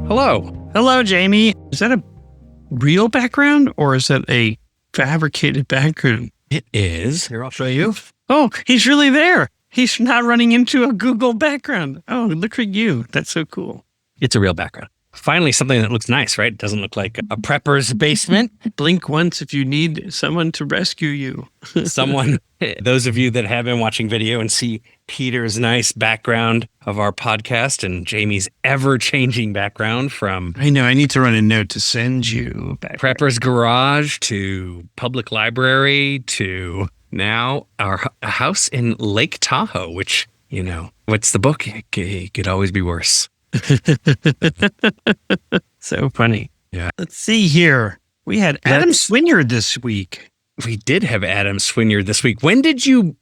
Hello. Hello, Jamie. Is that a real background or is that a fabricated background? It is. Here, I'll show you. Oh, he's really there. He's not running into a Google background. Oh, look at you. That's so cool. It's a real background. Finally, something that looks nice, right? It doesn't look like a prepper's basement. Blink once if you need someone to rescue you. Those of you that have been watching video and see Peter's nice background of our podcast and Jamie's ever-changing background from... I know, I need to run a note to send you back. Prepper's garage to public library to now our house in Lake Tahoe, which, you know, what's the book? It could always be worse. So funny. Yeah. Let's see here. We had Adam Swinyard this week. We did have Adam Swinyard this week. When did you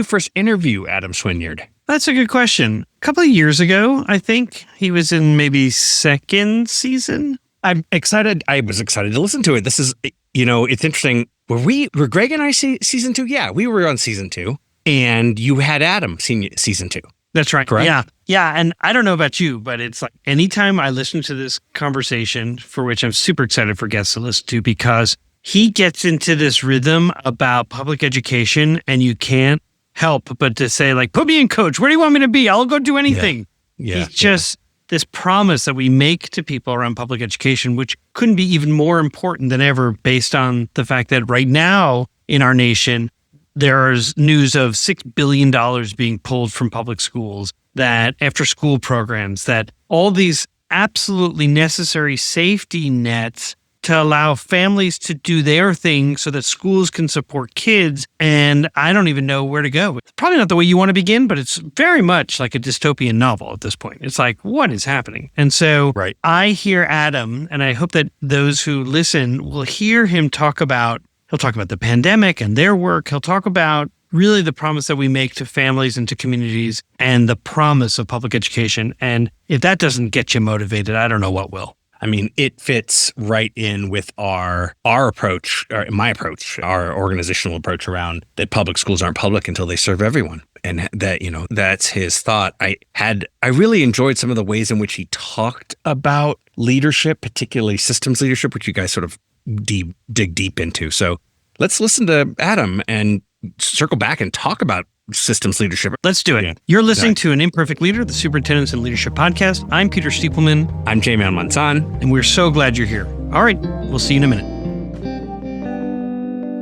first interview Adam Swinyard? That's a good question. A couple of years ago, I think. He was in maybe second season. I'm excited. I was excited to listen to it. This is, you know, it's interesting. Were Greg and I season 2? Yeah, we were on season 2. And you had Adam season 2. That's right. Correct? Yeah. Yeah. And I don't know about you, but it's like anytime I listen to this conversation, for which I'm super excited for guests to listen to, because he gets into this rhythm about public education and you can't help but to say, like, put me in coach. Where do you want me to be? I'll go do anything. Yeah. It's just this promise that we make to people around public education, which couldn't be even more important than ever based on the fact that right now in our nation, there's news of $6 billion being pulled from public schools, that after school programs, that all these absolutely necessary safety nets to allow families to do their thing so that schools can support kids. And I don't even know where to go. It's probably not the way you want to begin, but it's very much like a dystopian novel at this point. It's like, what is happening? And so I hear Adam, and I hope that those who listen will hear him talk about, he'll talk about the pandemic and their work. He'll talk about really the promise that we make to families and to communities and the promise of public education. And if that doesn't get you motivated, I don't know what will. I mean, it fits right in with our approach, or my approach, our organizational approach around that public schools aren't public until they serve everyone. And that, you know, that's his thought. I really enjoyed some of the ways in which he talked about leadership, particularly systems leadership, which you guys sort of dig deep into. So let's listen to Adam and circle back and talk about systems leadership. Let's do it. Yeah. You're listening to An Imperfect Leader, the Superintendents and Leadership Podcast. I'm Peter Stiepelman. I'm Jamie Monson. And we're so glad you're here. All right, we'll see you in a minute.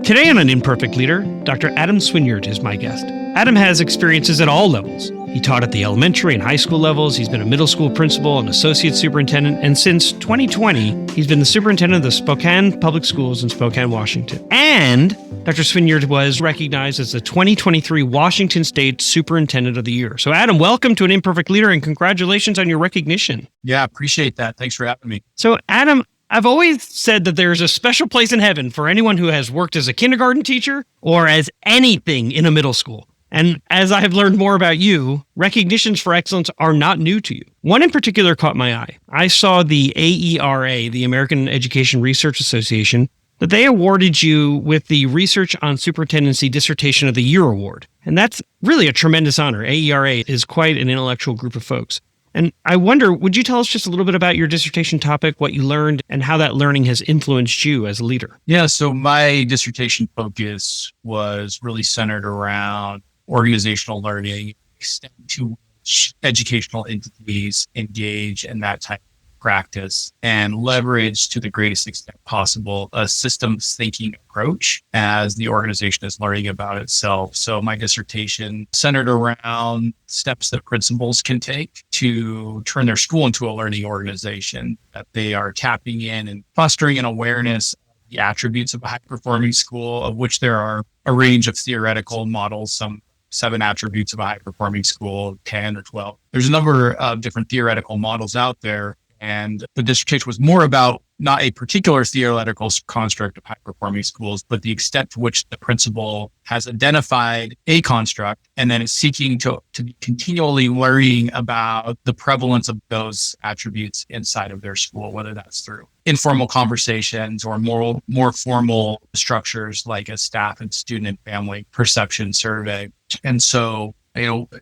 Today on An Imperfect Leader, Dr. Adam Swinyard is my guest. Adam has experiences at all levels. He taught at the elementary and high school levels. He's been a middle school principal and associate superintendent. And since 2020, he's been the superintendent of the Spokane Public Schools in Spokane, Washington. And Dr. Swinyard was recognized as the 2023 Washington State Superintendent of the Year. So Adam, welcome to An Imperfect Leader and congratulations on your recognition. Yeah, appreciate that. Thanks for having me. So Adam, I've always said that there's a special place in heaven for anyone who has worked as a kindergarten teacher or as anything in a middle school. And as I have learned more about you, recognitions for excellence are not new to you. One in particular caught my eye. I saw the AERA, the American Education Research Association, that they awarded you with the Research on Superintendency Dissertation of the Year Award. And that's really a tremendous honor. AERA is quite an intellectual group of folks. And I wonder, would you tell us just a little bit about your dissertation topic, what you learned, and how that learning has influenced you as a leader? Yeah, so my dissertation focus was really centered around organizational learning, extent to which educational entities engage in that type of practice, and leverage to the greatest extent possible a systems thinking approach as the organization is learning about itself. So my dissertation centered around steps that principals can take to turn their school into a learning organization, that they are tapping in and fostering an awareness of the attributes of a high-performing school, of which there are a range of theoretical models, some 7 attributes of a high-performing school, 10 or 12. There's a number of different theoretical models out there. And the dissertation was more about not a particular theoretical construct of high-performing schools, but the extent to which the principal has identified a construct and then is seeking to be continually learning about the prevalence of those attributes inside of their school, whether that's through informal conversations or more formal structures like a staff and student and family perception survey. And so,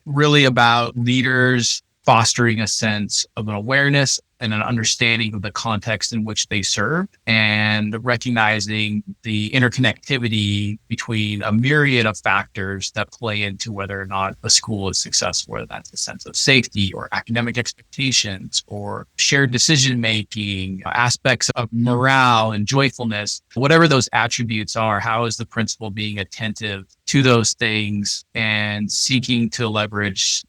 really about leaders fostering a sense of an awareness and an understanding of the context in which they serve, and recognizing the interconnectivity between a myriad of factors that play into whether or not a school is successful, whether that's a sense of safety or academic expectations or shared decision making, aspects of morale and joyfulness, whatever those attributes are. How is the principal being attentive to those things and seeking to leverage,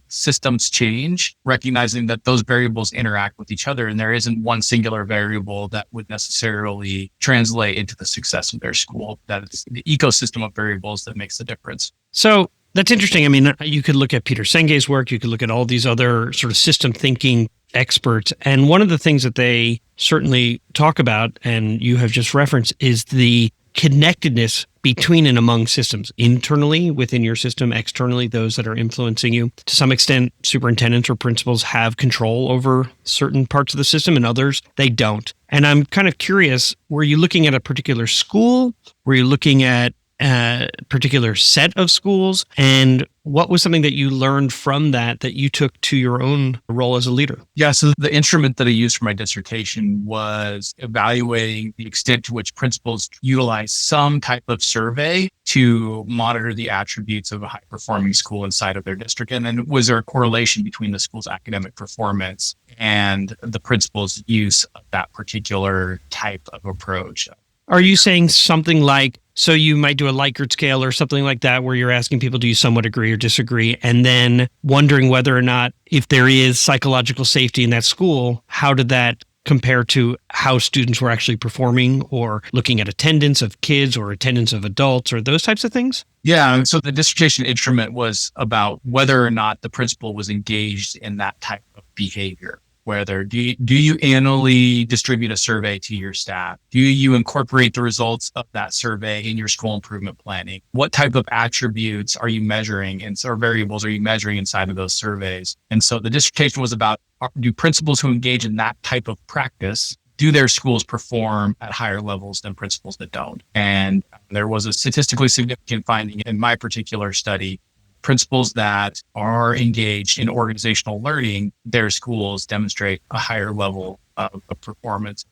systems change, recognizing that those variables interact with each other and there isn't one singular variable that would necessarily translate into the success of their school. That it's the ecosystem of variables that makes the difference. So that's interesting. I mean, you could look at Peter Senge's work, you could look at all these other sort of system thinking experts. And one of the things that they certainly talk about, and you have just referenced, is the connectedness between and among systems, internally within your system, externally, those that are influencing you. To some extent, superintendents or principals have control over certain parts of the system and others, they don't. And I'm kind of curious, were you looking at a particular school? Were you looking at a particular set of schools? And what was something that you learned from that you took to your own role as a leader? Yeah, so the instrument that I used for my dissertation was evaluating the extent to which principals utilize some type of survey to monitor the attributes of a high-performing school inside of their district. And then was there a correlation between the school's academic performance and the principal's use of that particular type of approach? Are you saying something like, so you might do a Likert scale or something like that, where you're asking people, do you somewhat agree or disagree? And then wondering whether or not, if there is psychological safety in that school, how did that compare to how students were actually performing, or looking at attendance of kids or attendance of adults or those types of things? Yeah. So the dissertation instrument was about whether or not the principal was engaged in that type of behavior. Whether do you annually distribute a survey to your staff? Do you incorporate the results of that survey in your school improvement planning? What type of attributes are you measuring or variables are you measuring inside of those surveys? And so the dissertation was about, do principals who engage in that type of practice, do their schools perform at higher levels than principals that don't? And there was a statistically significant finding in my particular study. Principals that are engaged in organizational learning, their schools demonstrate a higher level of performance.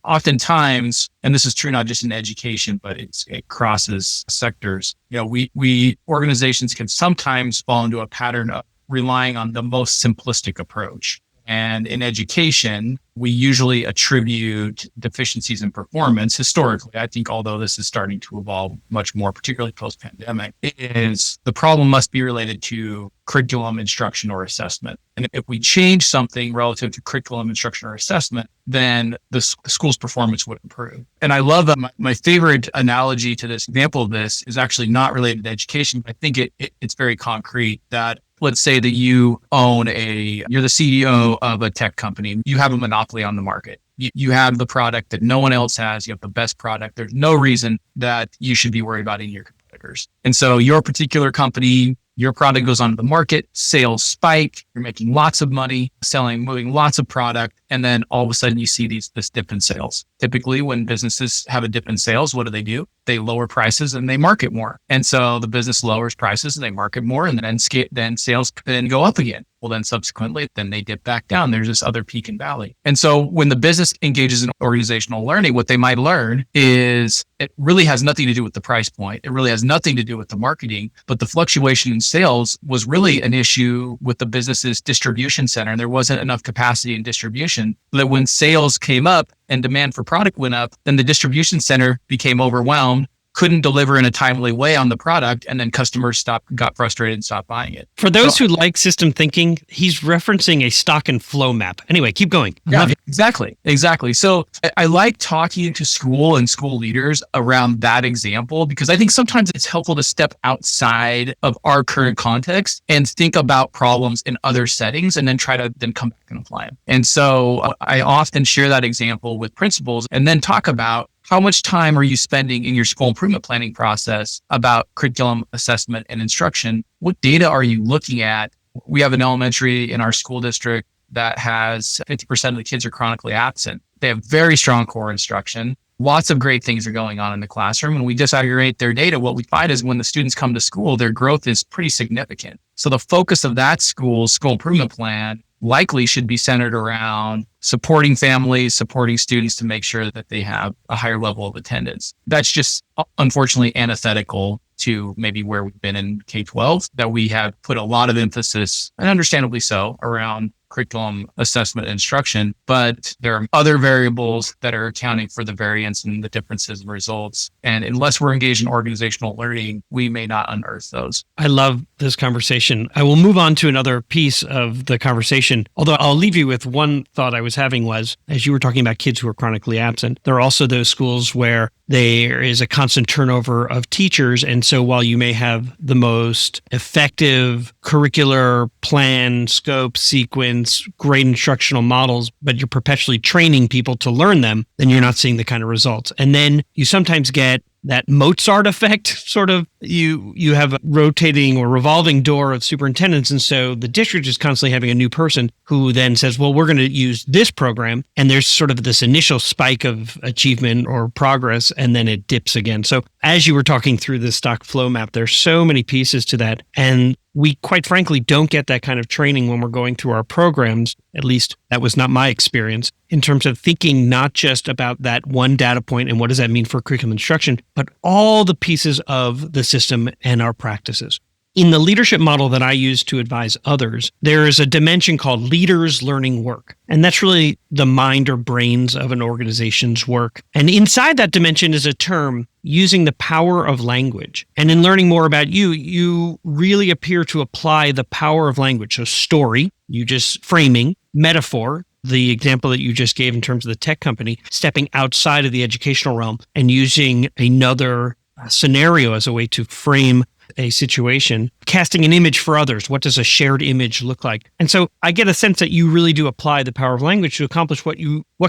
Oftentimes, and this is true not just in education, but it crosses sectors. We organizations can sometimes fall into a pattern of relying on the most simplistic approach. And in education, we usually attribute deficiencies in performance historically. I think, although this is starting to evolve much more, particularly post-pandemic, is the problem must be related to curriculum, instruction, or assessment. And if we change something relative to curriculum, instruction, or assessment, then the school's performance would improve. And I love that my favorite analogy to this example of this is actually not related to education, but I think it's very concrete that, let's say that you're the CEO of a tech company. You have a monopoly on the market. You have the product that no one else has. You have the best product. There's no reason that you should be worried about any of your competitors. And so your particular company, your product goes onto the market, sales spike, you're making lots of money, moving lots of product, and then all of a sudden you see this dip in sales. Typically, when businesses have a dip in sales, what do? They lower prices and they market more. And so the business lowers prices and they market more, and then sales then go up again. Well, then subsequently, then they dip back down. There's this other peak and valley. And so when the business engages in organizational learning, what they might learn is it really has nothing to do with the price point. It really has nothing to do with the marketing, but the fluctuation in sales was really an issue with the business's distribution center. And there wasn't enough capacity in distribution that when sales came up and demand for product went up, then the distribution center became overwhelmed, couldn't deliver in a timely way on the product, and then customers got frustrated and stopped buying it. For those who like system thinking, he's referencing a stock and flow map. Anyway, keep going. Yeah, exactly. So I like talking to school and school leaders around that example, because I think sometimes it's helpful to step outside of our current context and think about problems in other settings and then try to come back and apply them. And so I often share that example with principals and then talk about how much time are you spending in your school improvement planning process about curriculum, assessment, and instruction? What data are you looking at? We have an elementary in our school district that has 50% of the kids are chronically absent. They have very strong core instruction. Lots of great things are going on in the classroom. When we disaggregate their data, what we find is when the students come to school, their growth is pretty significant. So the focus of that school improvement plan likely should be centered around supporting families, supporting students to make sure that they have a higher level of attendance. That's just unfortunately antithetical to maybe where we've been in K-12, that we have put a lot of emphasis, and understandably so, around curriculum assessment and instruction, but there are other variables that are accounting for the variance and the differences in results. And unless we're engaged in organizational learning, we may not unearth those. I love this conversation. I will move on to another piece of the conversation, although I'll leave you with one thought I was having was, as you were talking about kids who are chronically absent, there are also those schools where there is a constant turnover of teachers. And so while you may have the most effective curricular plan, scope, sequence, great instructional models, but you're perpetually training people to learn them, then you're not seeing the kind of results. And then you sometimes get that Mozart effect, sort of. You have a rotating or revolving door of superintendents. And so the district is constantly having a new person who then says, well, we're going to use this program. And there's sort of this initial spike of achievement or progress, and then it dips again. So as you were talking through the stock flow map, there's so many pieces to that. And we quite frankly don't get that kind of training when we're going through our programs. At least that was not my experience, in terms of thinking not just about that one data point and what does that mean for curriculum instruction, but all the pieces of the system and our practices. In the leadership model that I use to advise others, there is a dimension called leaders learning work. And that's really the mind or brains of an organization's work. And inside that dimension is a term using the power of language. And in learning more about you, you really appear to apply the power of language. So story, you just framing, metaphor, the example that you just gave in terms of the tech company, stepping outside of the educational realm and using another scenario as a way to frame a situation, casting an image for others. What does a shared image look like? And so I get a sense that you really do apply the power of language to accomplish what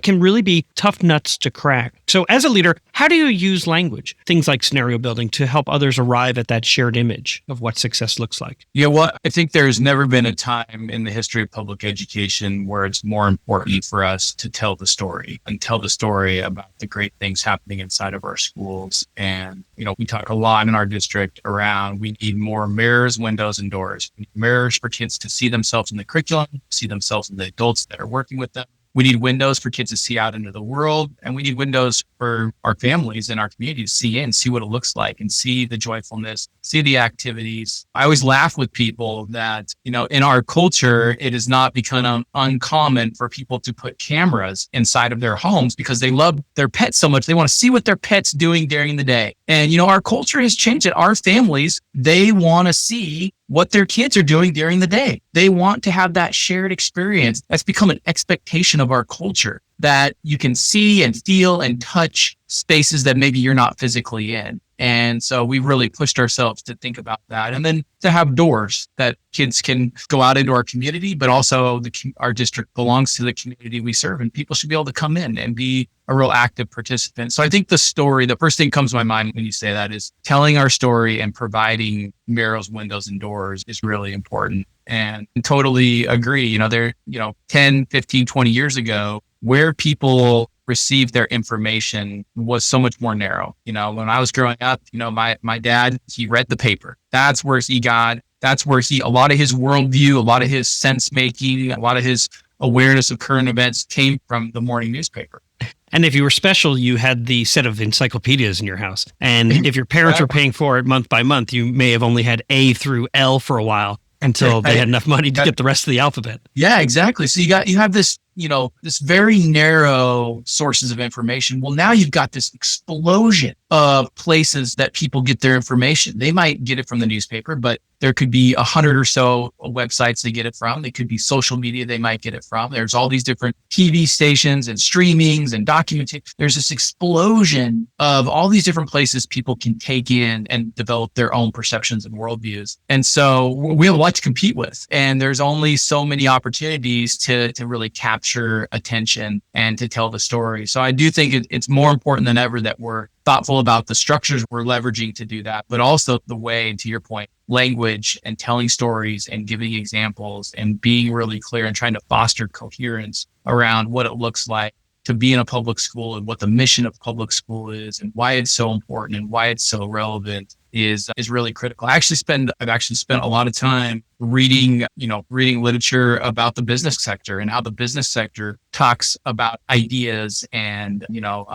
can really be tough nuts to crack. So as a leader, how do you use language, things like scenario building, to help others arrive at that shared image of what success looks like? Yeah, well, I think there's never been a time in the history of public education where it's more important for us to tell the story and tell the story about the great things happening inside of our schools. And, we talk a lot in our district around we need more mirrors, windows, and doors. We need mirrors for kids to see themselves in the curriculum, see themselves in the adults that are working with them. We need windows for kids to see out into the world, and we need windows for our families and our community to see what it looks like and see the joyfulness, see the activities. I always laugh with people that, in our culture, it has not become uncommon for people to put cameras inside of their homes because they love their pets so much. They want to see what their pet's doing during the day. And, our culture has changed it. Our families, they want to see what their kids are doing during the day. They want to have that shared experience. That's become an expectation of our culture, that you can see and feel and touch spaces that maybe you're not physically in. And so we really pushed ourselves to think about that. And then to have doors that kids can go out into our community, but also our district belongs to the community we serve, and people should be able to come in and be a real active participant. So I think the first thing comes to my mind when you say that is telling our story and providing mirrors, windows, and doors is really important. And I totally agree. 10, 15, 20 years ago, where people received their information was so much more narrow. When I was growing up, my dad, he read the paper. That's where a lot of his worldview, a lot of his sense making, a lot of his awareness of current events came from the morning newspaper. And if you were special, you had the set of encyclopedias in your house. And if your parents were paying for it month by month, you may have only had A through L for a while until they had enough money to get the rest of the alphabet. Yeah, exactly. So you have this, this very narrow sources of information. Well, now you've got this explosion of places that people get their information. They might get it from the newspaper, but there could be 100 or so websites they get it from. They could be social media they might get it from. There's all these different TV stations and streamings and documentation. There's this explosion of all these different places people can take in and develop their own perceptions and worldviews. And so we have a lot to compete with. And there's only so many opportunities to really capture attention and to tell the story. So I do think it's more important than ever that we're thoughtful about the structures we're leveraging to do that, but also the way, and to your point, language and telling stories and giving examples and being really clear and trying to foster coherence around what it looks like to be in a public school and what the mission of public school is and why it's so important and why it's so relevant is really critical. I've actually spent a lot of time reading literature about the business sector and how the business sector talks about ideas and,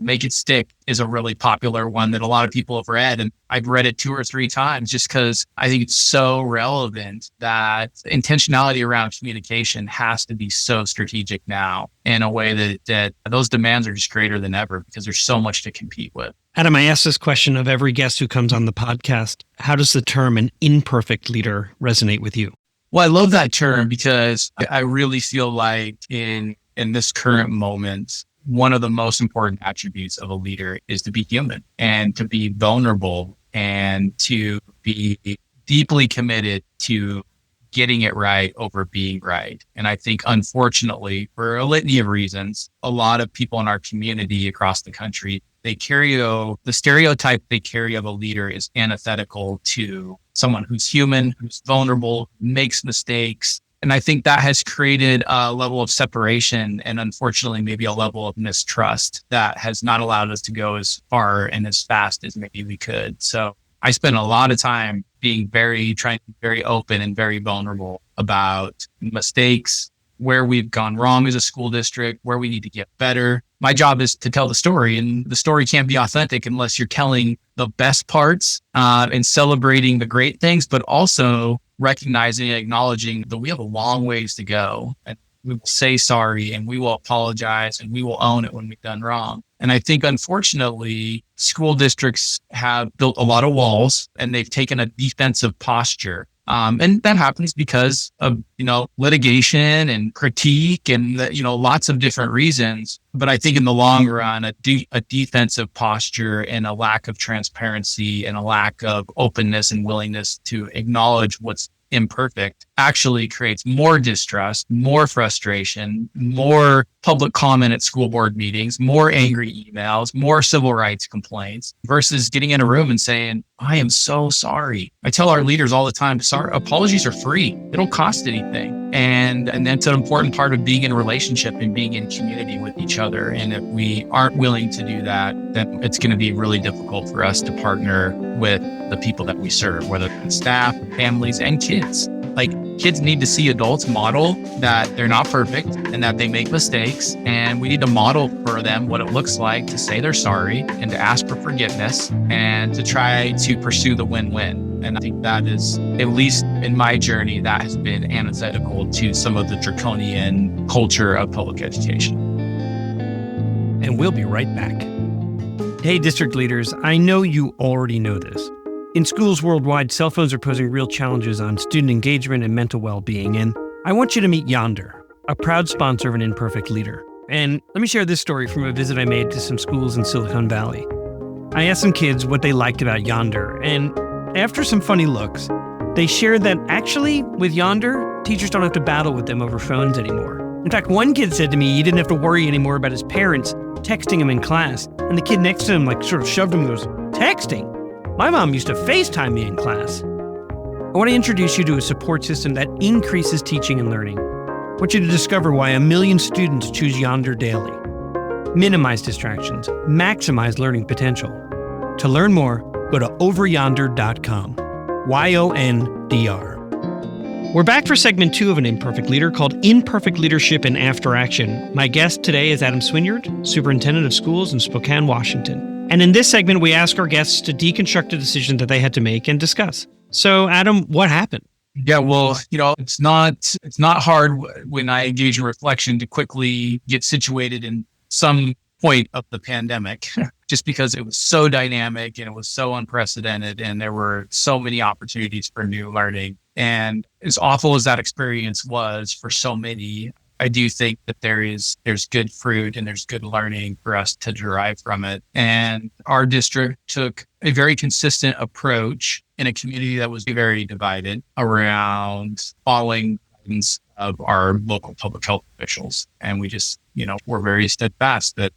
make it stick is a really popular one that a lot of people have read. And I've read it 2 or 3 times just because I think it's so relevant that intentionality around communication has to be so strategic now in a way that those demands are just greater than ever because there's so much to compete with. Adam, I ask this question of every guest who comes on the podcast. How does the term an imperfect leader resonate with you? Well, I love that term because I really feel like in this current moment, one of the most important attributes of a leader is to be human and to be vulnerable and to be deeply committed to getting it right over being right. And I think, unfortunately, for a litany of reasons, a lot of people in our community across the country, the stereotype they carry of a leader is antithetical to someone who's human, who's vulnerable, makes mistakes. And I think that has created a level of separation and, unfortunately, maybe a level of mistrust that has not allowed us to go as far and as fast as maybe we could. So I spend a lot of time trying to be very open and very vulnerable about mistakes, where we've gone wrong as a school district, where we need to get better. My job is to tell the story, and the story can't be authentic unless you're telling the best parts and celebrating the great things, but also recognizing and acknowledging that we have a long ways to go. And we will say sorry and we will apologize and we will own it when we've done wrong. And I think, unfortunately, school districts have built a lot of walls and they've taken a defensive posture. And that happens because of, litigation and critique and, lots of different reasons. But I think in the long run, a defensive posture and a lack of transparency and a lack of openness and willingness to acknowledge what's imperfect actually creates more distrust, more frustration, more public comment at school board meetings, more angry emails, more civil rights complaints versus getting in a room and saying, I am so sorry. I tell our leaders all the time, apologies are free. They don't cost anything. And that's an important part of being in a relationship and being in community with each other. And if we aren't willing to do that, then it's going to be really difficult for us to partner with the people that we serve, whether it's staff, families, and kids. Like, kids need to see adults model that they're not perfect and that they make mistakes. And we need to model for them what it looks like to say they're sorry and to ask for forgiveness and to try to pursue the win-win. And I think that is, at least in my journey, that has been antithetical to some of the draconian culture of public education. And we'll be right back. Hey, district leaders, I know you already know this. In schools worldwide, cell phones are posing real challenges on student engagement and mental well-being, and I want you to meet Yonder, a proud sponsor of an Imperfect Leader. And let me share this story from a visit I made to some schools in Silicon Valley. I asked some kids what they liked about Yonder, and after some funny looks, they shared that actually, with Yonder, teachers don't have to battle with them over phones anymore. In fact, one kid said to me he didn't have to worry anymore about his parents texting him in class, and the kid next to him sort of shoved him and goes, "Texting? My mom used to FaceTime me in class." I want to introduce you to a support system that increases teaching and learning. I want you to discover why 1 million students choose Yonder daily. Minimize distractions, maximize learning potential. To learn more, go to overyonder.com. YONDR. We're back for segment 2 of An Imperfect Leader called Imperfect Leadership and After Action. My guest today is Adam Swinyard, Superintendent of Schools in Spokane, Washington. And in this segment, we ask our guests to deconstruct a decision that they had to make and discuss. So, Adam, what happened? Yeah, well, it's not hard when I engage in reflection to quickly get situated in some point of the pandemic, just because it was so dynamic and it was so unprecedented and there were so many opportunities for new learning. And as awful as that experience was for so many, I do think that there's good fruit and there's good learning for us to derive from it. And our district took a very consistent approach in a community that was very divided around following guidance of our local public health officials. And we just, we're very steadfast that,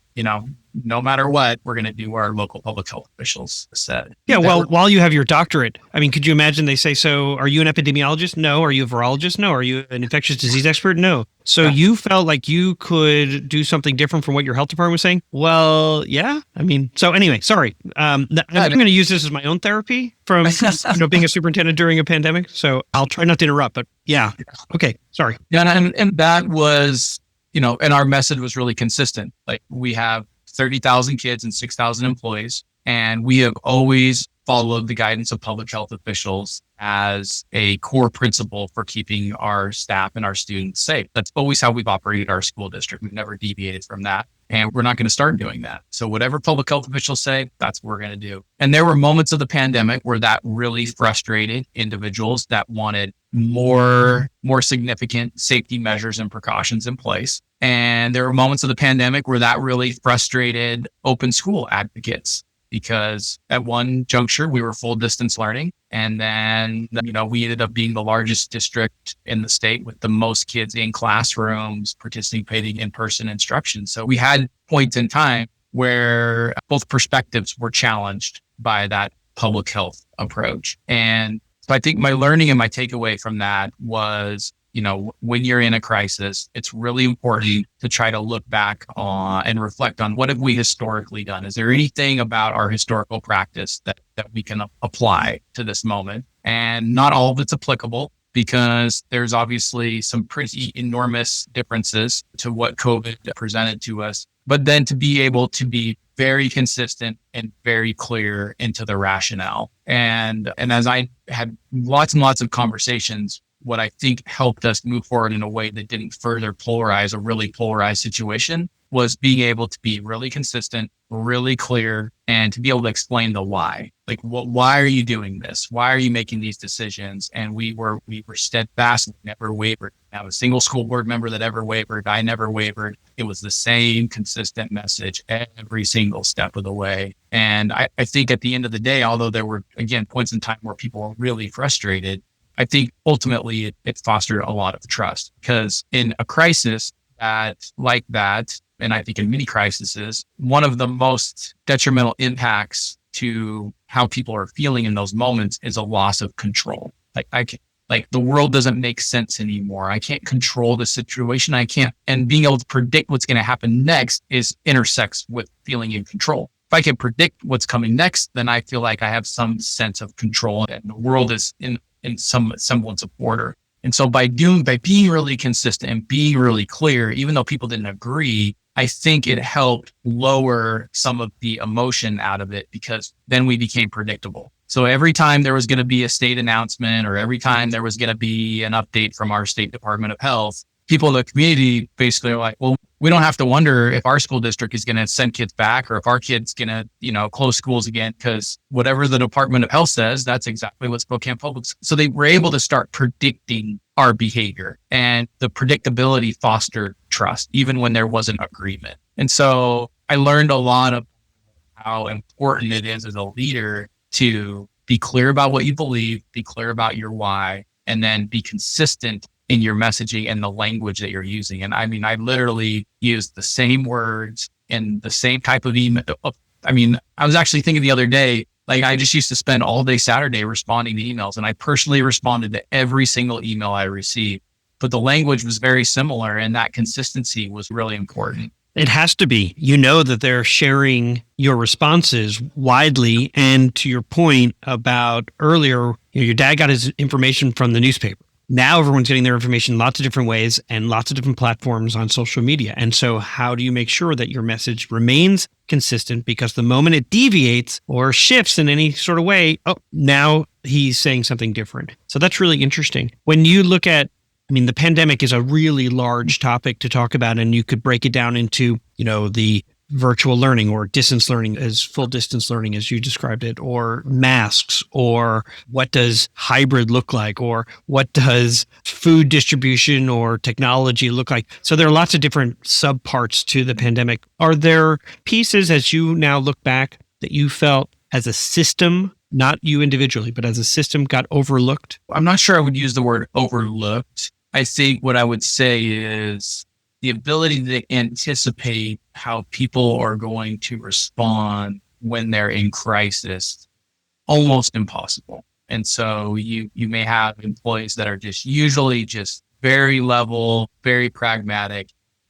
no matter what, we're going to do what our local public health officials said. Yeah, well, while you have your doctorate, I mean, could you imagine they say, so are you an epidemiologist? No. Are you a virologist? No. Are you an infectious disease expert? No. So you felt like you could do something different from what your health department was saying? Well, yeah. I mean, so anyway, sorry. I'm going to use this as my own therapy from being a superintendent during a pandemic. So I'll try not to interrupt, but yeah. Okay, sorry. Yeah, and that was, and our message was really consistent. Like, we have 30,000 kids and 6,000 employees, and we have always followed the guidance of public health officials as a core principle for keeping our staff and our students safe. That's always how we've operated our school district. We've never deviated from that. And we're not going to start doing that. So whatever public health officials say, that's what we're going to do. And there were moments of the pandemic where that really frustrated individuals that wanted more significant safety measures and precautions in place. And there were moments of the pandemic where that really frustrated open school advocates, because at one juncture we were full distance learning. And then, we ended up being the largest district in the state with the most kids in classrooms participating in person instruction. So we had points in time where both perspectives were challenged by that public health approach. And so I think my learning and my takeaway from that was, when you're in a crisis, it's really important to try to look back on and reflect on what have we historically done? Is there anything about our historical practice that we can apply to this moment? And not all of it's applicable, because there's obviously some pretty enormous differences to what COVID presented to us. But then to be able to be very consistent and very clear into the rationale. And as I had lots and lots of conversations, what I think helped us move forward in a way that didn't further polarize a really polarized situation was being able to be really consistent, really clear, and to be able to explain the why. Like, why are you doing this? Why are you making these decisions? And we were steadfast, never wavered. I have a single school board member that ever wavered. I never wavered. It was the same consistent message every single step of the way. And I think at the end of the day, although there were, again, points in time where people were really frustrated, I think ultimately it fostered a lot of trust, because in a crisis like that, and I think in many crises, one of the most detrimental impacts to how people are feeling in those moments is a loss of control. Like the world doesn't make sense anymore. I can't control the situation. And being able to predict what's going to happen next intersects with feeling in control. If I can predict what's coming next, then I feel like I have some sense of control and the world is in some semblance of order. And so by being really consistent and being really clear, even though people didn't agree, I think it helped lower some of the emotion out of it, because then we became predictable. So every time there was going to be a state announcement, or every time there was going to be an update from our state Department of Health, people in the community basically are like, well, we don't have to wonder if our school district is going to send kids back, or if our kid's going to, close schools again, because whatever the Department of Health says, that's exactly what Spokane Public. So they were able to start predicting our behavior, and the predictability fostered trust, even when there wasn't agreement. And so I learned a lot of how important it is as a leader to be clear about what you believe, be clear about your why, and then be consistent in your messaging and the language that you're using. And I mean, I literally used the same words and the same type of email. I mean, I was actually thinking the other day, like, I just used to spend all day Saturday responding to emails, and I personally responded to every single email I received. But the language was very similar, and that consistency was really important. It has to be. You know that they're sharing your responses widely. And to your point about earlier, your dad got his information from the newspaper. Now everyone's getting their information lots of different ways and lots of different platforms on social media. And so how do you make sure that your message remains consistent? Because the moment it deviates or shifts in any sort of way, now he's saying something different. So that's really interesting. When you look at, the pandemic is a really large topic to talk about, and you could break it down into, the virtual learning or distance learning as full distance learning as you described it, or masks, or what does hybrid look like, or what does food distribution or technology look like. So there are lots of different subparts to the pandemic. Are there pieces, as you now look back, that you felt as a system, not you individually, but as a system, got overlooked? I'm not sure I would use the word overlooked. I think what I would say is the ability to anticipate how people are going to respond when they're in crisis, almost impossible. And so you may have employees that are just usually just very level, very pragmatic,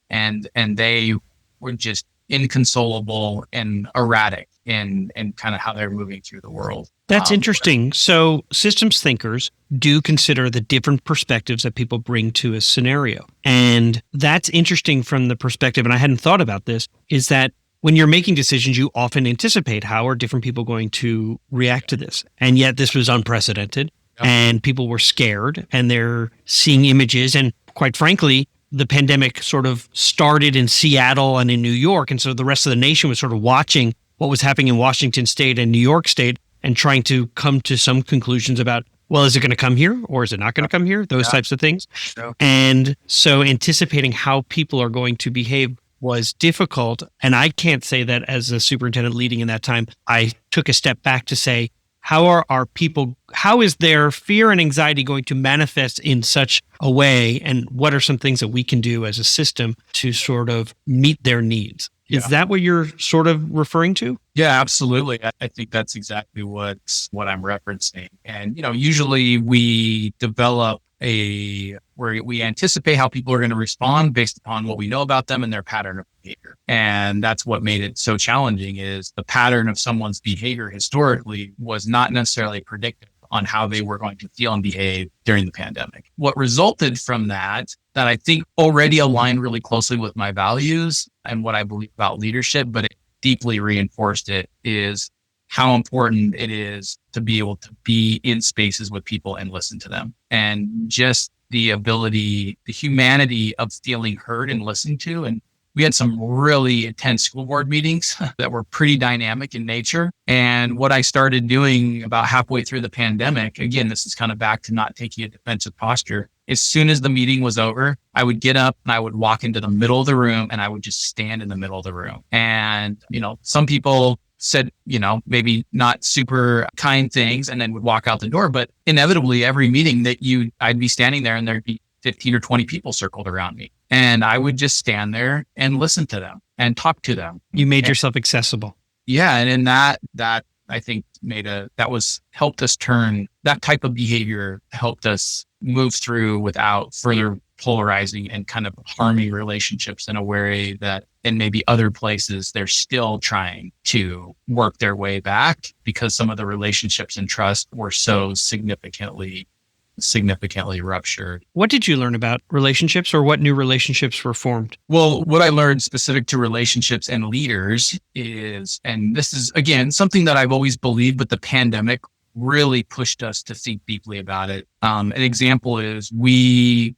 and they were just inconsolable and erratic in kind of how they're moving through the world. That's interesting. So systems thinkers do consider the different perspectives that people bring to a scenario. And that's interesting from the perspective, and I hadn't thought about this, is that when you're making decisions, you often anticipate how are different people going to react to this. And yet this was unprecedented, and people were scared, and they're seeing images. And quite frankly, the pandemic sort of started in Seattle and in New York. And so the rest of the nation was sort of watching what was happening in Washington State and New York State and trying to come to some conclusions about, well, is it going to come here or is it not going to come here? Those types of things. And so anticipating how people are going to behave was difficult. And I can't say that as a superintendent leading in that time, I took a step back to say, how are our people, how is their fear and anxiety going to manifest in such a way? And what are some things that we can do as a system to sort of meet their needs? Is that what you're sort of referring to? Yeah, absolutely. I think that's exactly what I'm referencing. And, usually we develop where we anticipate how people are going to respond based upon what we know about them and their pattern of behavior. And that's what made it so challenging, is the pattern of someone's behavior historically was not necessarily predictive on how they were going to feel and behave during the pandemic. What resulted from that I think already aligned really closely with my values and what I believe about leadership, but it deeply reinforced it, is how important it is to be able to be in spaces with people and listen to them. And just the ability, the humanity of feeling heard and listened to. And we had some really intense school board meetings that were pretty dynamic in nature. And what I started doing about halfway through the pandemic, again, this is kind of back to not taking a defensive posture. As soon as the meeting was over, I would get up and I would walk into the middle of the room and I would just stand in the middle of the room. And, some people said, maybe not super kind things and then would walk out the door. But inevitably, every meeting I'd be standing there and there'd be 15 or 20 people circled around me. And I would just stand there and listen to them and talk to them. You made yourself accessible. Yeah. And in that I think helped us turn that type of behavior, helped us move through without further polarizing and kind of harming relationships in a way that in maybe other places, they're still trying to work their way back because some of the relationships and trust were so significantly ruptured. What did you learn about relationships, or what new relationships were formed? Well, what I learned specific to relationships and leaders is, and this is, again, something that I've always believed, but the pandemic really pushed us to think deeply about it. An example is we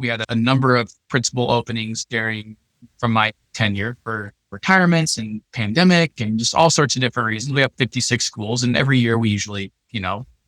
had a number of principal openings from my tenure for retirements and pandemic and just all sorts of different reasons. We have 56 schools, and every year we usually,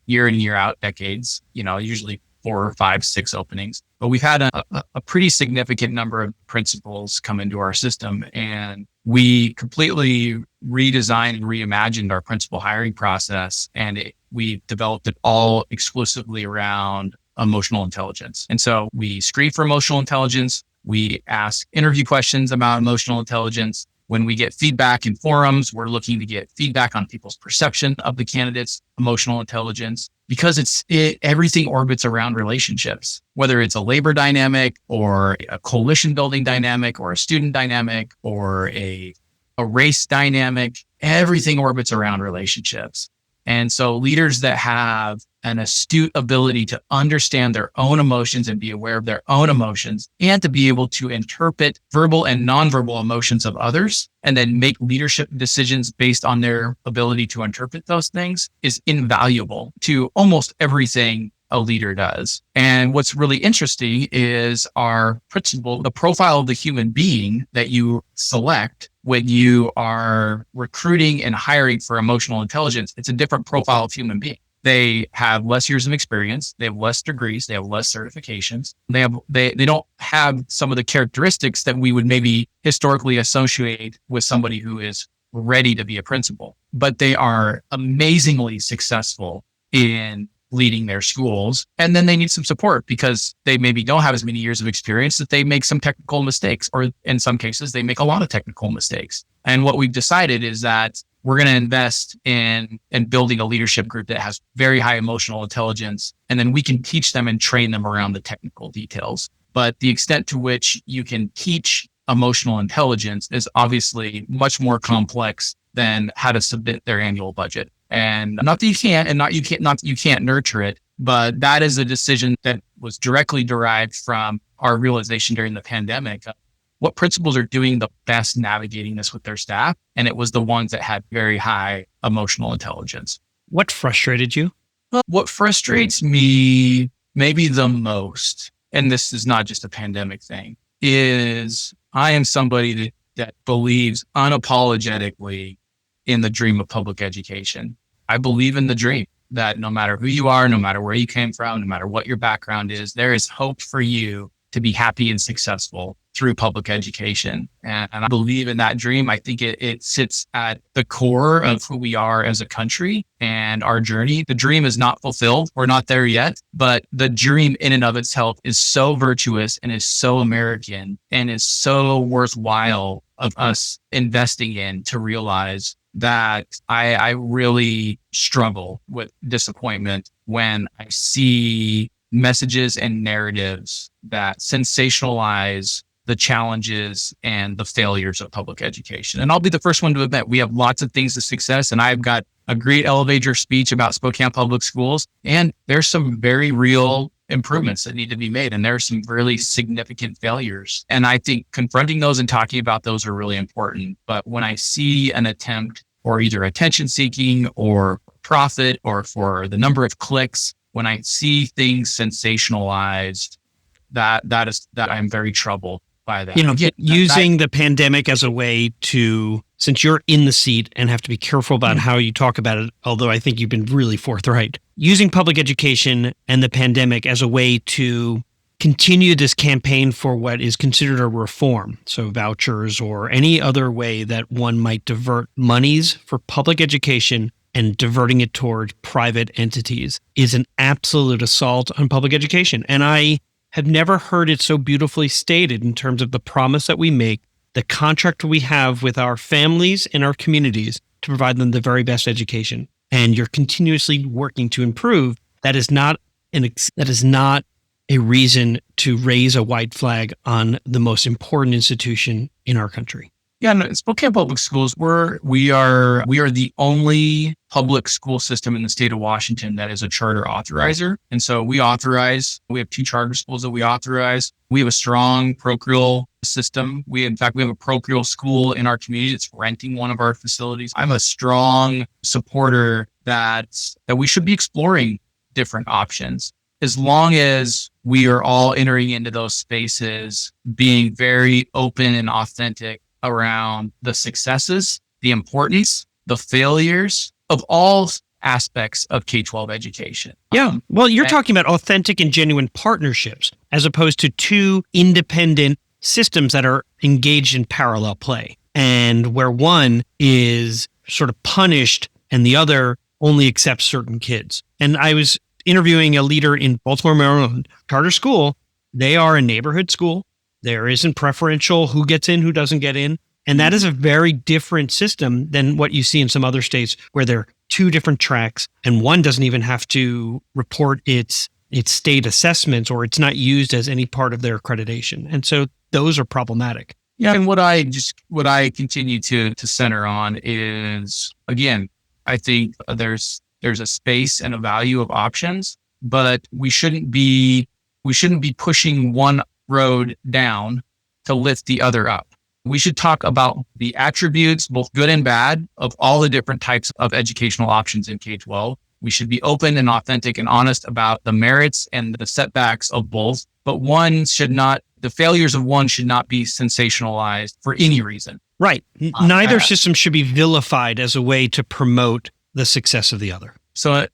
year in, year out, decades, usually 4, 5, 6 openings. But we've had a pretty significant number of principals come into our system, and we completely redesigned and reimagined our principal hiring process. And we developed it all exclusively around emotional intelligence. And so we screen for emotional intelligence. We ask interview questions about emotional intelligence. When we get feedback in forums, we're looking to get feedback on people's perception of the candidate's emotional intelligence, because everything orbits around relationships, whether it's a labor dynamic or a coalition building dynamic or a student dynamic or a race dynamic. Everything orbits around relationships. And so leaders that have an astute ability to understand their own emotions and be aware of their own emotions, and to be able to interpret verbal and nonverbal emotions of others, and then make leadership decisions based on their ability to interpret those things, is invaluable to almost everything a leader does. And what's really interesting is the profile of the human being that you select when you are recruiting and hiring for emotional intelligence. It's a different profile of human being. They have less years of experience. They have less degrees. They have less certifications. They don't have some of the characteristics that we would maybe historically associate with somebody who is ready to be a principal. But they are amazingly successful in leading their schools. And then they need some support because they maybe don't have as many years of experience, that they make some technical mistakes, or in some cases, they make a lot of technical mistakes. And what we've decided is that we're going to invest in building a leadership group that has very high emotional intelligence. And then we can teach them and train them around the technical details. But the extent to which you can teach emotional intelligence is obviously much more complex than how to submit their annual budget. And not that you can't, and not that you can't nurture it, but that is a decision that was directly derived from our realization during the pandemic. What principals are doing the best navigating this with their staff? And it was the ones that had very high emotional intelligence. What frustrated you? What frustrates me maybe the most, and this is not just a pandemic thing, is I am somebody that believes unapologetically in the dream of public education. I believe in the dream that no matter who you are, no matter where you came from, no matter what your background is, there is hope for you to be happy and successful through public education. And I believe in that dream. I think it sits at the core of who we are as a country and our journey. The dream is not fulfilled. We're not there yet, but the dream in and of itself is so virtuous and is so American and is so worthwhile of us investing in, to realize that I really struggle with disappointment when I see messages and narratives that sensationalize the challenges and the failures of public education. And I'll be the first one to admit we have lots of things to success. And I've got a great elevator speech about Spokane Public Schools. And there's some very real improvements that need to be made. And there are some really significant failures. And I think confronting those and talking about those are really important. But when I see an attempt for either attention seeking or profit or for the number of clicks, when I see things sensationalized, that I'm very troubled by that. Using the pandemic as a way to, since you're in the seat and have to be careful about how you talk about it, although I think you've been really forthright, using public education and the pandemic as a way to continue this campaign for what is considered a reform, so vouchers or any other way that one might divert monies for public education and diverting it toward private entities, is an absolute assault on public education. And I have never heard it so beautifully stated in terms of the promise that we make, the contract we have with our families and our communities to provide them the very best education. And you're continuously working to improve. That is not a reason to raise a white flag on the most important institution in our country. Yeah, no, Spokane Public Schools, we are the only public school system in the state of Washington that is a charter authorizer. And so we have 2 charter schools that we authorize. We have a strong parochial system. We have a parochial school in our community that's renting one of our facilities. I'm a strong supporter that we should be exploring different options, as long as we are all entering into those spaces, being very open and authentic around the successes, the importance, the failures of all aspects of K-12 education. Yeah. Well, you're talking about authentic and genuine partnerships as opposed to 2 independent systems that are engaged in parallel play, and where one is sort of punished and the other only accepts certain kids. And I was interviewing a leader in Baltimore, Maryland, charter school. They are a neighborhood school. There isn't preferential who gets in, who doesn't get in. And that is a very different system than what you see in some other states where there are 2 different tracks and one doesn't even have to report its state assessments, or it's not used as any part of their accreditation. And so those are problematic. Yeah. And what I continue to center on is, again, I think there's a space and a value of options, but we shouldn't be pushing one road down to lift the other up. We should talk about the attributes, both good and bad, of all the different types of educational options in K-12. We should be open and authentic and honest about the merits and the setbacks of both, but the failures of one should not be sensationalized for any reason. Right. Neither system should be vilified as a way to promote the success of the other. So,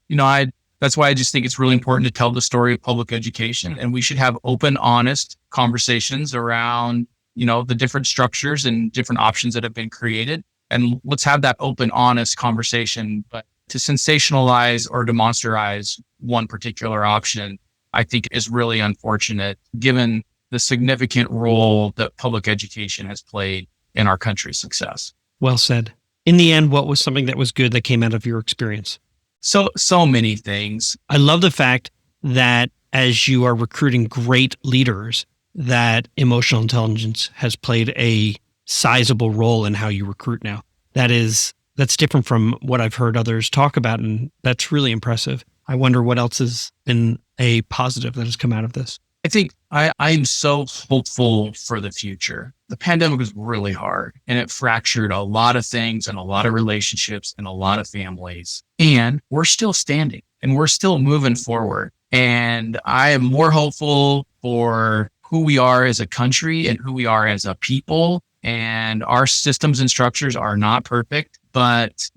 that's why I just think it's really important to tell the story of public education, and we should have open, honest conversations around, the different structures and different options that have been created. And let's have that open, honest conversation, but to sensationalize or demonsterize one particular option, I think is really unfortunate given the significant role that public education has played in our country's success. Well said. In the end, what was something that was good that came out of your experience? So many things. I love the fact that as you are recruiting great leaders, that emotional intelligence has played a sizable role in how you recruit now. That's different from what I've heard others talk about, and that's really impressive. I wonder what else has been a positive that has come out of this. I think I'm so hopeful for the future. The pandemic was really hard and it fractured a lot of things and a lot of relationships and a lot of families. And we're still standing and we're still moving forward. And I am more hopeful for who we are as a country and who we are as a people. And our systems and structures are not perfect, but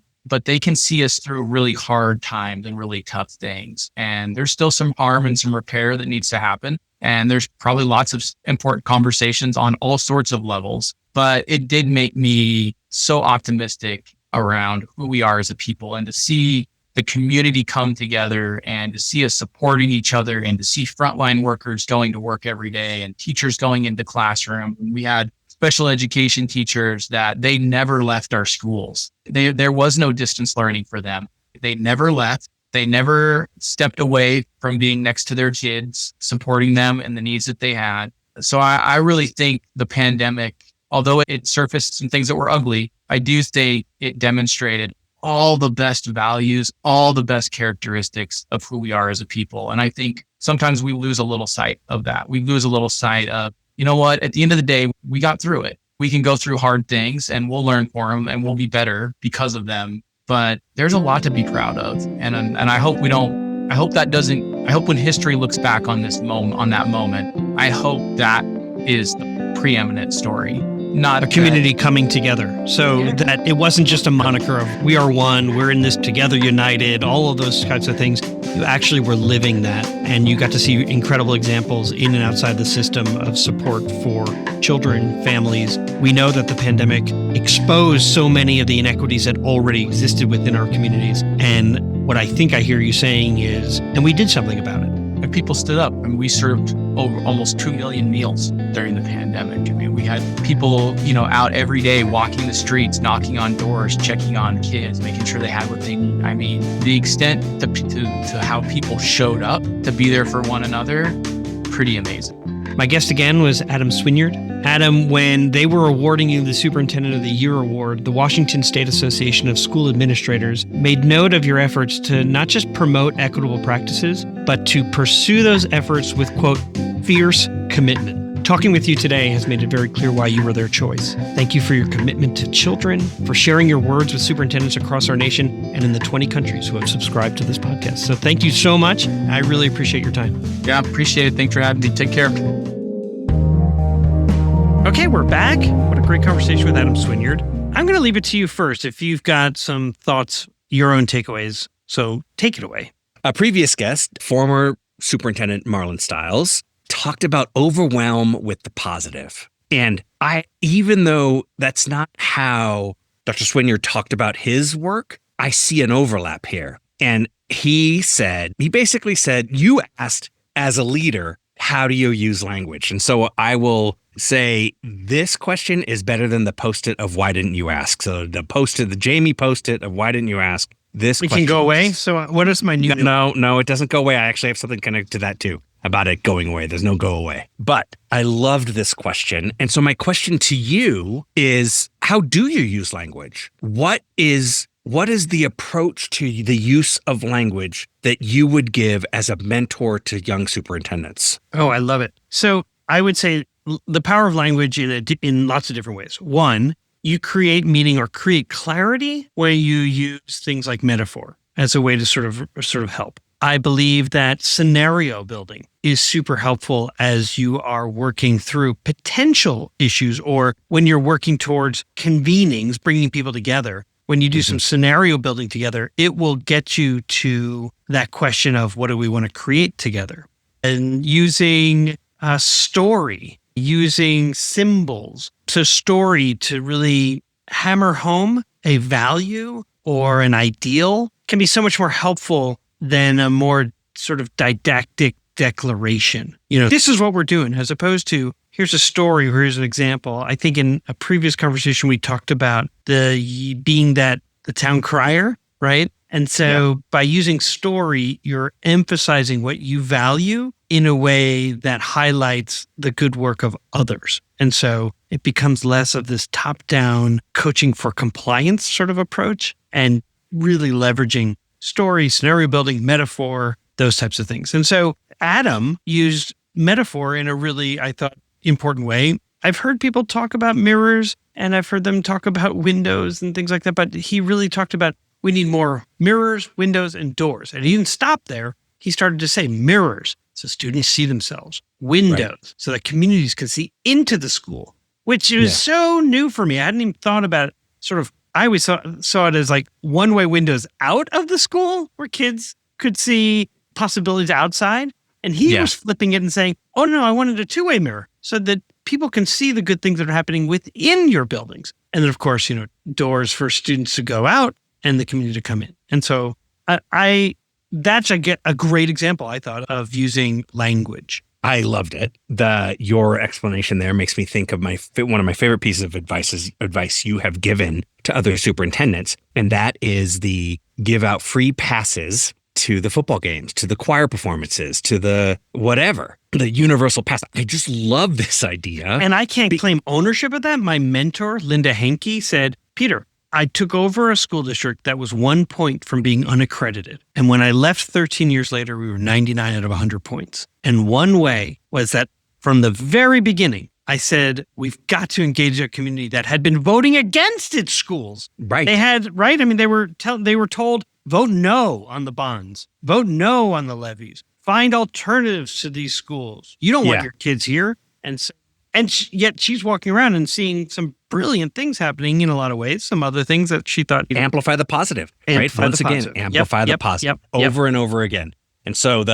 they can see us through really hard times and really tough things. And there's still some harm and some repair that needs to happen. And there's probably lots of important conversations on all sorts of levels, but it did make me so optimistic around who we are as a people, and to see the community come together and to see us supporting each other and to see frontline workers going to work every day and teachers going into classroom. We had special education teachers that they never left our schools. There was no distance learning for them. They never left. They never stepped away from being next to their kids, supporting them and the needs that they had. So I really think the pandemic, although it surfaced some things that were ugly, I do think it demonstrated all the best values, all the best characteristics of who we are as a people. And I think sometimes we lose a little sight of that. We lose a little sight of, you know what, at the end of the day, we got through it. We can go through hard things and we'll learn from them and we'll be better because of them. But there's a lot to be proud of. And I hope I hope when history looks back on that moment, I hope that is the preeminent story. Not a community coming together. So that it wasn't just a moniker of we are one, we're in this together, united, all of those kinds of things. You actually were living that, and you got to see incredible examples in and outside the system of support for children, families. We know that the pandemic exposed so many of the inequities that already existed within our communities. And what I think I hear you saying is, and we did something about it. And people stood up. I mean, we served over almost 2 million meals during the pandemic. I mean, we had people, out every day walking the streets, knocking on doors, checking on kids, making sure they had what they need. I mean, the extent to how people showed up to be there for one another, pretty amazing. My guest again was Adam Swinyard. Adam, when they were awarding you the Superintendent of the Year award, the Washington State Association of School Administrators made note of your efforts to not just promote equitable practices, but to pursue those efforts with, quote, fierce commitment. Talking with you today has made it very clear why you were their choice. Thank you for your commitment to children, for sharing your words with superintendents across our nation and in the 20 countries who have subscribed to this podcast. So thank you so much. I really appreciate your time. Yeah, appreciate it. Thanks for having me. Take care. Okay, we're back. What a great conversation with Adam Swinyard. I'm going to leave it to you first if you've got some thoughts, your own takeaways. So take it away. A previous guest, former Superintendent Marlon Stiles, talked about overwhelm with the positive. And even though that's not how Dr. Swinyard talked about his work, I see an overlap here. And he basically said, you asked as a leader, how do you use language? And so I will say this question is better than the post-it of why didn't you ask? So the Jamie post-it of why didn't you ask? This question can go away. So what is my new? No, it doesn't go away. I actually have something connected to that too, about it going away. There's no go away. But I loved this question. And so my question to you is, how do you use language? What is the approach to the use of language that you would give as a mentor to young superintendents? Oh, I love it. So I would say the power of language in lots of different ways. One, you create meaning or create clarity when you use things like metaphor as a way to sort of help. I believe that scenario building is super helpful as you are working through potential issues or when you're working towards convenings, bringing people together. When you do some scenario building together, it will get you to that question of what do we want to create together? And using a story, using symbols to story to really hammer home a value or an ideal can be so much more helpful than a more sort of didactic declaration. This is what we're doing, as opposed to here's a story, or here's an example. I think in a previous conversation, we talked about being the town crier, right? And so by using story, you're emphasizing what you value in a way that highlights the good work of others. And so it becomes less of this top-down coaching for compliance sort of approach, and really leveraging story, scenario building, metaphor, those types of things. And so Adam used metaphor in a really, I thought, important way. I've heard people talk about mirrors, and I've heard them talk about windows and things like that, but he really talked about we need more mirrors, windows, and doors. And he didn't stop there. He started to say mirrors, so students see themselves, windows, so that communities can see into the school, which is so new for me. I hadn't even thought about it. I always saw it as like one-way windows out of the school where kids could see possibilities outside. And he was flipping it and saying, oh, no, I wanted a two-way mirror so that people can see the good things that are happening within your buildings. And then, of course, doors for students to go out and the community to come in. And so that's a great example, I thought, of using language. I loved it. Your explanation there makes me think of one of my favorite pieces of advice you have given to other superintendents, and that is the give out free passes to the football games, to the choir performances, to the whatever, the universal pass. I just love this idea. And I can't claim ownership of that. My mentor, Linda Henke, said, Peter, I took over a school district that was 1 point from being unaccredited. And when I left 13 years later, we were 99 out of 100 points. And one way was that from the very beginning, I said, we've got to engage a community that had been voting against its schools. Right. They had, right? I mean, they were told, vote no on the bonds, vote no on the levies, find alternatives to these schools. You don't want your kids here. Yet she's walking around and seeing some brilliant things happening in a lot of ways, some other things that she thought... Amplify the positive, right? Once again, amplify the positive over and over again. And so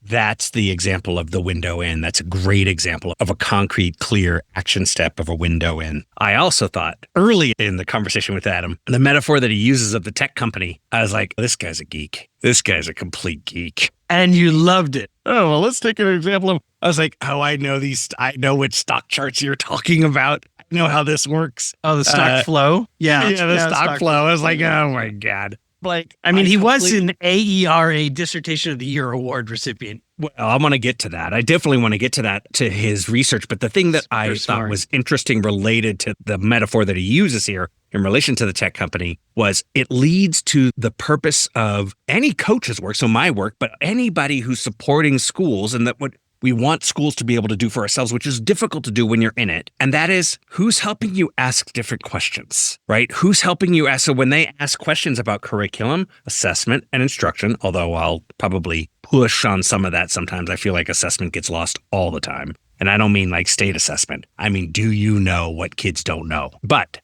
that's the example of the window in. That's a great example of a concrete, clear action step of a window in. I also thought early in the conversation with Adam, the metaphor that he uses of the tech company, I was like, this guy's a geek. This guy's a complete geek. And you loved it. Oh, well, let's take an example of, I was like, I know which stock charts you're talking about. I know how this works. Oh, the stock flow? Yeah, the stock flow. I was like, oh my God. He was an AERA Dissertation of the Year award recipient. Well, I want to get to that. I definitely want to get to that, to his research. But the thing that I thought was interesting related to the metaphor that he uses here in relation to the tech company was it leads to the purpose of any coach's work, so my work, but anybody who's supporting schools, and that what we want schools to be able to do for ourselves, which is difficult to do when you're in it. And that is, who's helping you ask different questions, right? Who's helping you ask? So when they ask questions about curriculum, assessment, and instruction, although I'll probably push on some of that sometimes, I feel like assessment gets lost all the time. And I don't mean like state assessment. I mean, do you know what kids don't know? But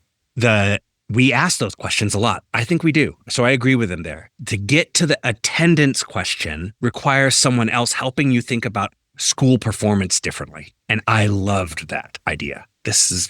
we ask those questions a lot. I think we do. So I agree with him there. To get to the attendance question requires someone else helping you think about school performance differently. And I loved that idea.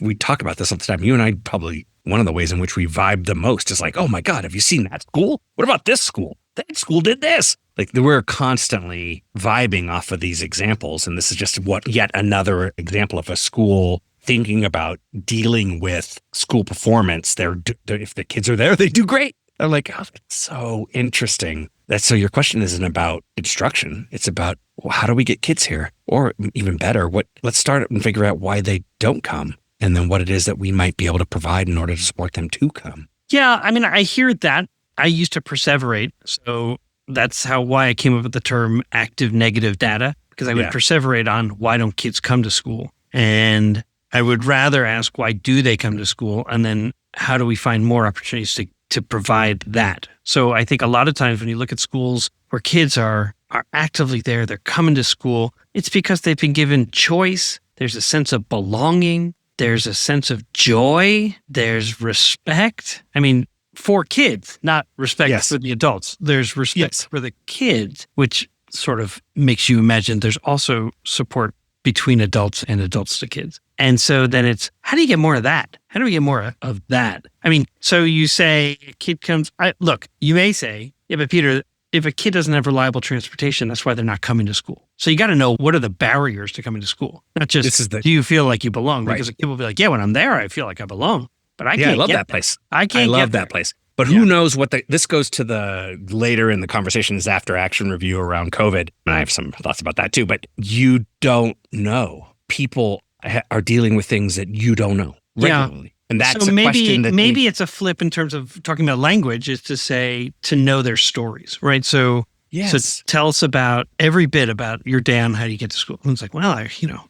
We talk about this all the time. You and I, probably one of the ways in which we vibe the most is like, oh my God, have you seen that school? What about this school? That school did this. Like, we're constantly vibing off of these examples. And this is just yet another example of a school thinking about dealing with school performance. If the kids are there, they do great. I'm like, oh, that's so interesting. So your question isn't about instruction. It's about, well, how do we get kids here? Or even better, let's start and figure out why they don't come, and then what it is that we might be able to provide in order to support them to come. Yeah, I mean, I hear that. I used to perseverate. So that's why I came up with the term active negative data, because I would perseverate on why don't kids come to school? And I would rather ask, why do they come to school? And then how do we find more opportunities to provide that? So I think a lot of times when you look at schools where kids are actively there, they're coming to school, it's because they've been given choice. There's a sense of belonging. There's a sense of joy. There's respect. I mean, for kids, not respect for the adults. There's respect for the kids, which sort of makes you imagine there's also support between adults and adults to kids. And so then it's, how do you get more of that? how do we get more of that? I mean, so you say a kid comes, look, you may say, yeah, but Peter, if a kid doesn't have reliable transportation, that's why they're not coming to school. So you got to know, what are the barriers to coming to school? Not just, do you feel like you belong? Right. Because a kid will be like, yeah, when I'm there, I feel like I belong. But I can't I love get that there. place. I can't love get that there. place. But who knows what this goes to the later in the conversation is after action review around COVID. And I have some thoughts about that too, but you don't know. People are dealing with things that you don't know regularly. Yeah. And that's so a question that maybe it's a flip in terms of talking about language, is to say, to know their stories, right? So, So tell us about every bit about your day on how do you get to school. And it's like, well, I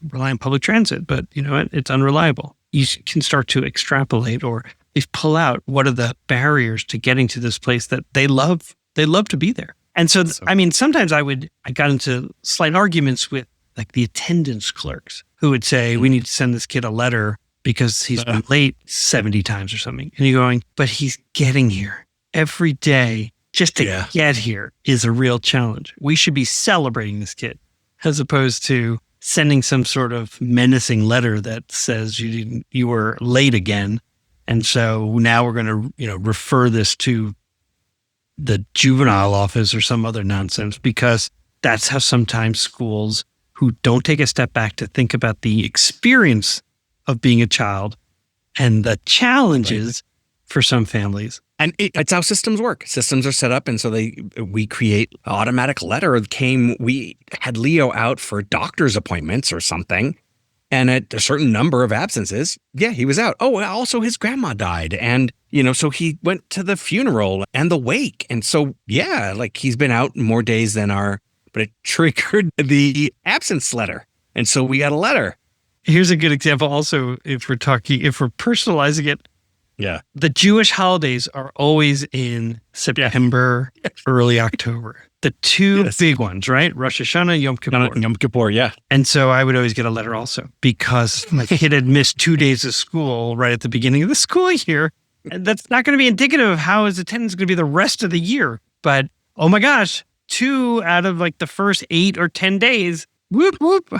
rely on public transit, but you know what? It's unreliable. You can start to extrapolate or at least pull out what are the barriers to getting to this place that they love. They love to be there. And so, I mean, sometimes I got into slight arguments with like the attendance clerks who would say, we need to send this kid a letter because he's been late 70 times or something. And you're going, but he's getting here every day. Just to get here is a real challenge. We should be celebrating this kid as opposed to sending some sort of menacing letter that says you were late again. And so now we're going to, refer this to the juvenile office or some other nonsense, because that's how sometimes schools who don't take a step back to think about the experience of being a child and the challenges for some families. And it's how systems work. Systems are set up, and so we create automatic letter. We had Leo out for doctor's appointments or something, and at a certain number of absences, he was out. Oh, also his grandma died, and so he went to the funeral and the wake, and so he's been out more days than but it triggered the absence letter, and so we got a letter. Here's a good example. Also, if we're personalizing it. Yeah. The Jewish holidays are always in September, early October. The two big ones, right? Rosh Hashanah, Yom Kippur. Yom Kippur, yeah. And so I would always get a letter also because my kid had missed 2 days of school right at the beginning of the school year. And that's not going to be indicative of how his attendance is going to be the rest of the year. But, oh my gosh, 2 out of like the first 8 or 10 days. Whoop, whoop.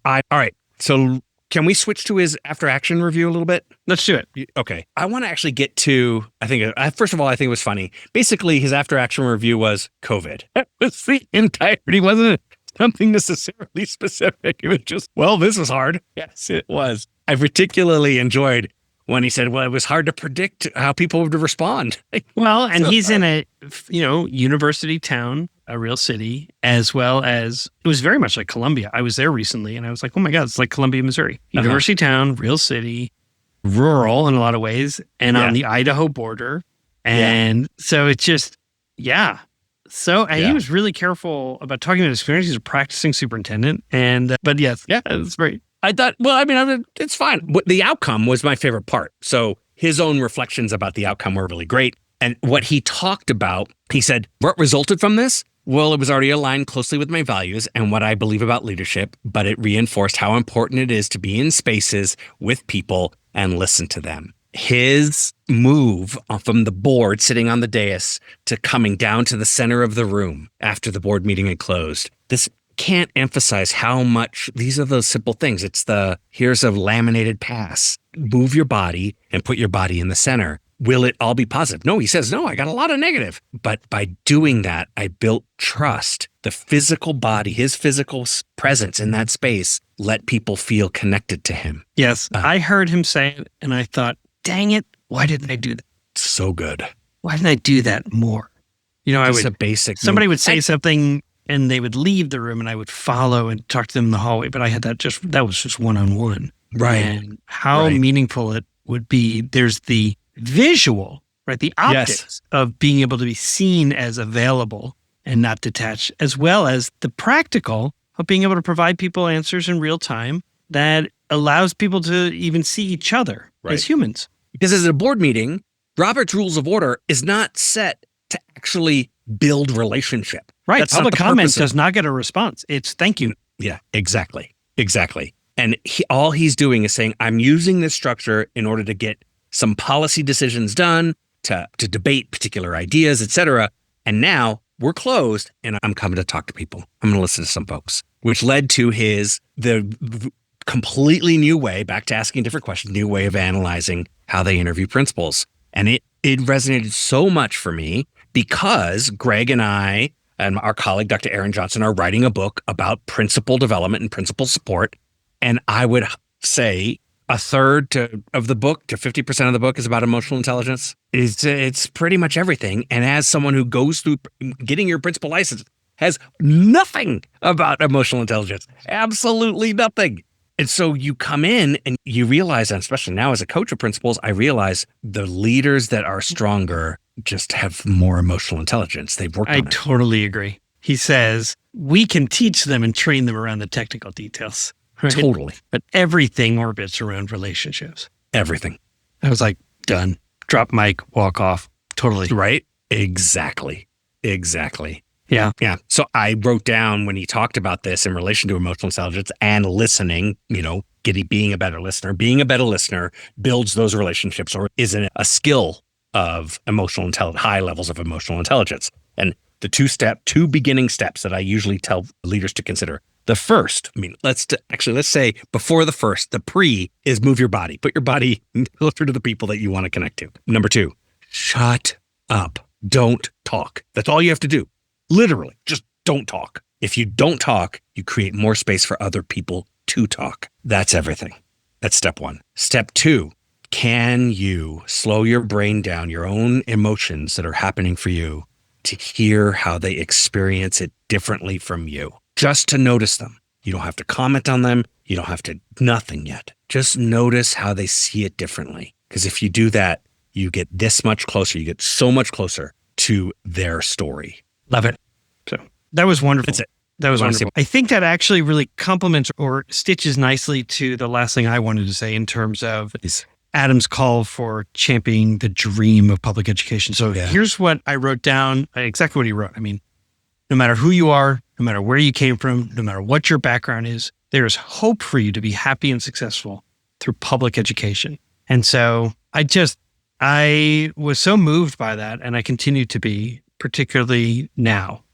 All right. So can we switch to his after action review a little bit? Let's do it. Okay. I want to actually get to, first of all, I think it was funny. Basically, his after action review was COVID. That was the entirety. It wasn't something necessarily specific. It was just, this was hard. Yes, it was. I particularly enjoyed when he said, it was hard to predict how people would respond. Well, and he's in a, university town, a real city, as well as, it was very much like Columbia. I was there recently and I was like, oh my God, it's like Columbia, Missouri. University town, real city, rural in a lot of ways, and on the Idaho border. And so it's just, So he was really careful about talking about his experience. He's a practicing superintendent. But yes, it's great. I thought, it's fine. The outcome was my favorite part. So his own reflections about the outcome were really great. And what he talked about, he said, what resulted from this? Well, it was already aligned closely with my values and what I believe about leadership, but it reinforced how important it is to be in spaces with people and listen to them. His move from the board sitting on the dais to coming down to the center of the room after the board meeting had closed. This can't emphasize how much these are those simple things. It's here's a laminated pass. Move your body and put your body in the center. Will it all be positive? No, he says, no, I got a lot of negative. But by doing that, I built trust. The physical body, his physical presence in that space, let people feel connected to him. Yes. I heard him say it and I thought, dang it, why didn't I do that? So good. Why didn't I do that more? It's a basic. Somebody would say something and they would leave the room and I would follow and talk to them in the hallway. But I had that was just one-on-one. Right. And how meaningful it would be. There's the visual, right? The optics of being able to be seen as available and not detached, as well as the practical of being able to provide people answers in real time that allows people to even see each other as humans. Because as a board meeting, Robert's Rules of Order is not set to actually build relationship. Right. That's Public comment does not get a response. It's thank you. Yeah, exactly. And all he's doing is saying, I'm using this structure in order to get some policy decisions done, to debate particular ideas, et cetera. And now we're closed and I'm coming to talk to people. I'm going to listen to some folks, which led to the completely new way, back to asking different questions, new way of analyzing how they interview principals. And it resonated so much for me because Greg and I and our colleague, Dr. Aaron Johnson, are writing a book about principal development and principal support. And I would say a third of the book to 50% of the book is about emotional intelligence. It's pretty much everything. And as someone who goes through getting your principal license has nothing about emotional intelligence, absolutely nothing. And so you come in and you realize, and especially now as a coach of principals, I realize the leaders that are stronger just have more emotional intelligence. They've worked on it. I totally agree. He says, we can teach them and train them around the technical details. Right? Totally. But everything orbits around relationships. Everything. I was like, done. Drop mic, walk off. Totally. Right? Exactly. Yeah. Yeah. So I wrote down when he talked about this in relation to emotional intelligence and listening, being a better listener. Being a better listener builds those relationships, or is a skill of emotional intelligence, high levels of emotional intelligence. And the two beginning steps that I usually tell leaders to consider. The first, let's say before the first, the pre is move your body. Put your body closer to the people that you want to connect to. Number 2, shut up. Don't talk. That's all you have to do. Literally, just don't talk. If you don't talk, you create more space for other people to talk. That's everything. That's step 1. Step 2, can you slow your brain down, your own emotions that are happening for you, to hear how they experience it differently from you? Just to notice them. You don't have to comment on them. You don't have to, nothing yet. Just notice how they see it differently. Because if you do that, you get this much closer. You get so much closer to their story. Love it. So that was wonderful. That's it. That was wonderful. I think that actually really complements or stitches nicely to the last thing I wanted to say in terms of Adam's call for championing the dream of public education. So Here's what I wrote down, exactly what he wrote. No matter who you are, no matter where you came from, no matter what your background is, there is hope for you to be happy and successful through public education. And so I was so moved by that, and I continue to be, particularly now.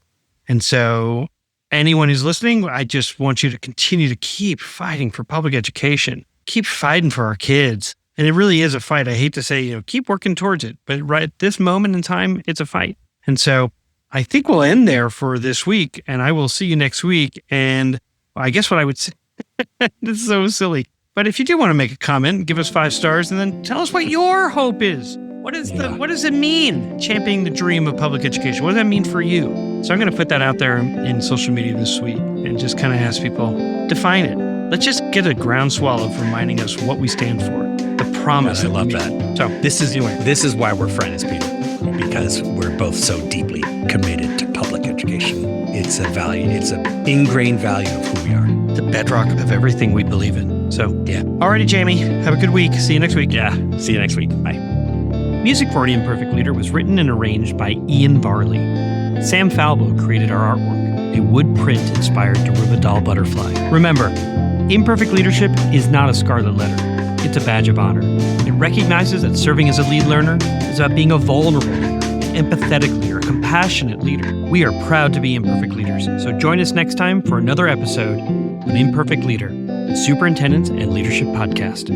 And so anyone who's listening, I just want you to continue to keep fighting for public education, keep fighting for our kids. And it really is a fight. I hate to say, keep working towards it, but right at this moment in time, it's a fight. And so I think we'll end there for this week, and I will see you next week. And I guess what I would say, this is so silly, but if you do want to make a comment, give us 5 stars, and then tell us what your hope is. What does it mean, championing the dream of public education? What does that mean for you? So I'm going to put that out there in social media this week and just kind of ask people, define it. Let's just get a groundswell of reminding us what we stand for, the promise. I love that. So this is why we're friends, Peter, because we're both so deeply committed to public education. It's a value. It's an ingrained value of who we are. The bedrock of everything we believe in. So yeah. Alrighty, Jamie. Have a good week. See you next week. Yeah. See you next week. Bye. Music for The Imperfect Leader was written and arranged by Ian Varley. Sam Falbo created our artwork, a wood print inspired Daruba doll butterfly. Remember, imperfect leadership is not a scarlet letter. It's a badge of honor. It recognizes that serving as a lead learner is about being a vulnerable leader, an empathetic leader, a compassionate leader. We are proud to be imperfect leaders, so join us next time for another episode of Imperfect Leader, the Superintendents and Leadership Podcast.